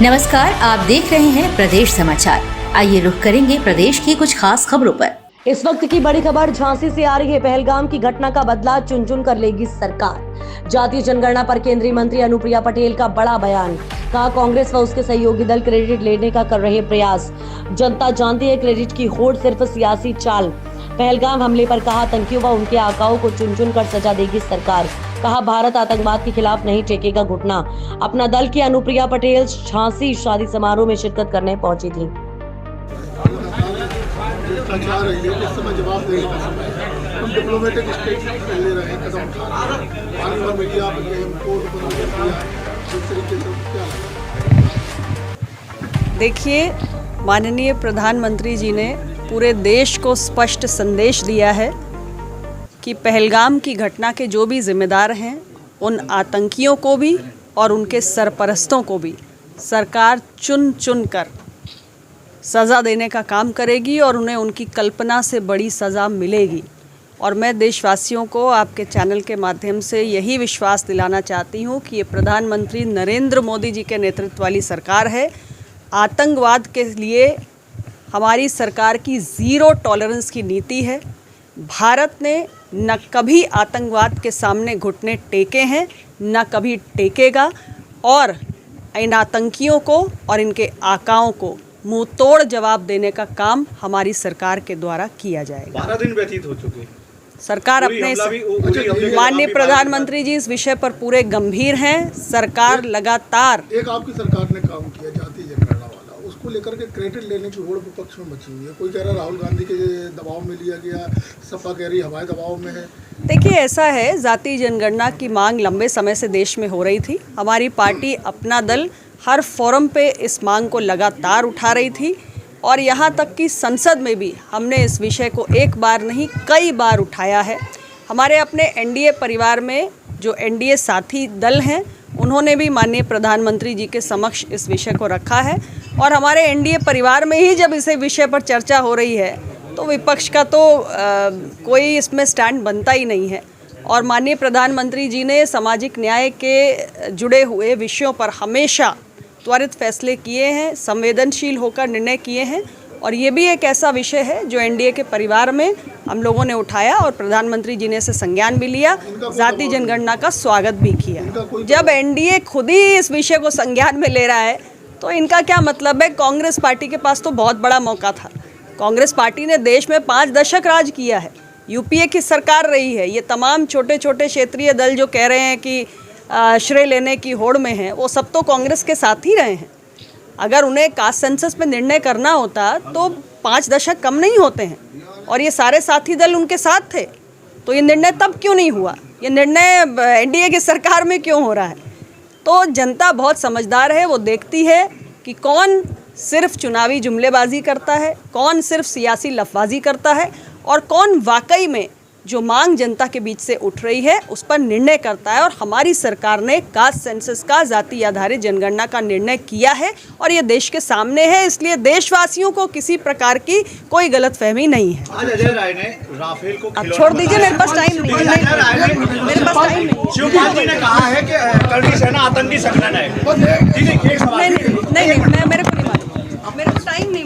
नमस्कार, आप देख रहे हैं प्रदेश समाचार। आइए रुख करेंगे प्रदेश की कुछ खास खबरों पर। इस वक्त की बड़ी खबर झांसी से आ रही है। पहलगाम की घटना का बदला चुन चुन कर लेगी सरकार। जातीय जनगणना पर केंद्रीय मंत्री अनुप्रिया पटेल का बड़ा बयान। कहा, कांग्रेस व उसके सहयोगी दल क्रेडिट लेने का कर रहे प्रयास। जनता जानती है क्रेडिट की होड़ सिर्फ सियासी चाल। पहलगाम हमले पर कहा, आतंकियों व उनके आकाओं को चुन चुन कर सजा देगी सरकार। कहा, भारत आतंकवाद के खिलाफ नहीं टेकेगा घुटना। अपना दल की अनुप्रिया पटेल झांसी शादी समारोह में शिरकत करने पहुंची थी। भ्रष्टाचार है, ये इस समय जवाब देने का समय है। हम डिप्लोमेटिक स्टेट ले रहे हैं, कदम उठा रहे हैं। पानी और मीडिया कोर्ट बना दिया इस तरीके से क्या देखिए, माननीय प्रधानमंत्री जी ने पूरे देश को स्पष्ट संदेश दिया है कि पहलगाम की घटना के जो भी जिम्मेदार हैं उन आतंकियों को भी और उनके सरपरस्तों को भी सरकार चुन चुन कर सज़ा देने का काम करेगी और उन्हें उनकी कल्पना से बड़ी सज़ा मिलेगी। और मैं देशवासियों को आपके चैनल के माध्यम से यही विश्वास दिलाना चाहती हूँ कि ये प्रधानमंत्री नरेंद्र मोदी जी के नेतृत्व वाली सरकार है। आतंकवाद के लिए हमारी सरकार की ज़ीरो टॉलरेंस की नीति है। भारत ने न कभी आतंकवाद के सामने घुटने टेके हैं, न कभी टेकेगा, और इन आतंकियों को और इनके आकाओं को मुंह तोड़ जवाब देने का काम हमारी सरकार के द्वारा किया जाएगा। 12 दिन व्यतीत हो चुके। सरकार अपने माननीय प्रधानमंत्री जी इस विषय पर पूरे गंभीर हैं। सरकार लगातार एक आपकी सरकार ने काम किया जातीय जनगणना वाला, उसको लेकर के क्रेडिट लेने की होड़ विपक्ष में मची हुई है। कोई कह रहा राहुल गांधी के दबाव में लिया गया, सपा कह रही हवाई दबाव में है। देखिए, ऐसा है, जातीय जनगणना की मांग लंबे समय से देश में हो रही थी। हमारी पार्टी, अपना दल हर फोरम पे इस मांग को लगातार उठा रही थी और यहाँ तक कि संसद में भी हमने इस विषय को एक बार नहीं कई बार उठाया है। हमारे अपने एनडीए परिवार में जो एनडीए साथी दल हैं उन्होंने भी माननीय प्रधानमंत्री जी के समक्ष इस विषय को रखा है और हमारे एनडीए परिवार में ही जब इस विषय पर चर्चा हो रही है तो विपक्ष का तो कोई इसमें स्टैंड बनता ही नहीं है। और माननीय प्रधानमंत्री जी ने सामाजिक न्याय के जुड़े हुए विषयों पर हमेशा त्वरित फैसले किए हैं, संवेदनशील होकर निर्णय किए हैं और ये भी एक ऐसा विषय है जो एनडीए के परिवार में हम लोगों ने उठाया और प्रधानमंत्री जी ने इसे संज्ञान भी लिया, जातीय जनगणना का स्वागत भी किया। जब एनडीए खुद ही इस विषय को संज्ञान में ले रहा है तो इनका क्या मतलब है। कांग्रेस पार्टी के पास तो बहुत बड़ा मौका था। कांग्रेस पार्टी ने देश में 5 दशक राज किया है, यूपीए की सरकार रही है। ये तमाम छोटे छोटे क्षेत्रीय दल जो कह रहे हैं कि श्रेय लेने की होड़ में हैं, वो सब तो कांग्रेस के साथ ही रहे हैं। अगर उन्हें कास्ट सेंसस पे निर्णय करना होता तो 5 दशक कम नहीं होते हैं और ये सारे साथी दल उनके साथ थे, तो ये निर्णय तब क्यों नहीं हुआ। ये निर्णय एनडीए की सरकार में क्यों हो रहा है। तो जनता बहुत समझदार है, वो देखती है कि कौन सिर्फ चुनावी जुमलेबाजी करता है, कौन सिर्फ सियासी लफबाजी करता है और कौन वाकई में जो मांग जनता के बीच से उठ रही है उस पर निर्णय करता है। और हमारी सरकार ने कास्ट सेंसस का, जाति आधारित जनगणना का निर्णय किया है और ये देश के सामने है, इसलिए देशवासियों को किसी प्रकार की कोई गलतफहमी नहीं है। आज अजय राय ने राफेल को अब छोड़ दीजिए, मेरे पास टाइम नहीं है। मेरे पास टाइम नहीं। शिवपाल जी ने कहा है कि करनी सेना आतंकी संगठन है। नहीं, मेरे को नहीं मालूम, मेरे को टाइम नहीं।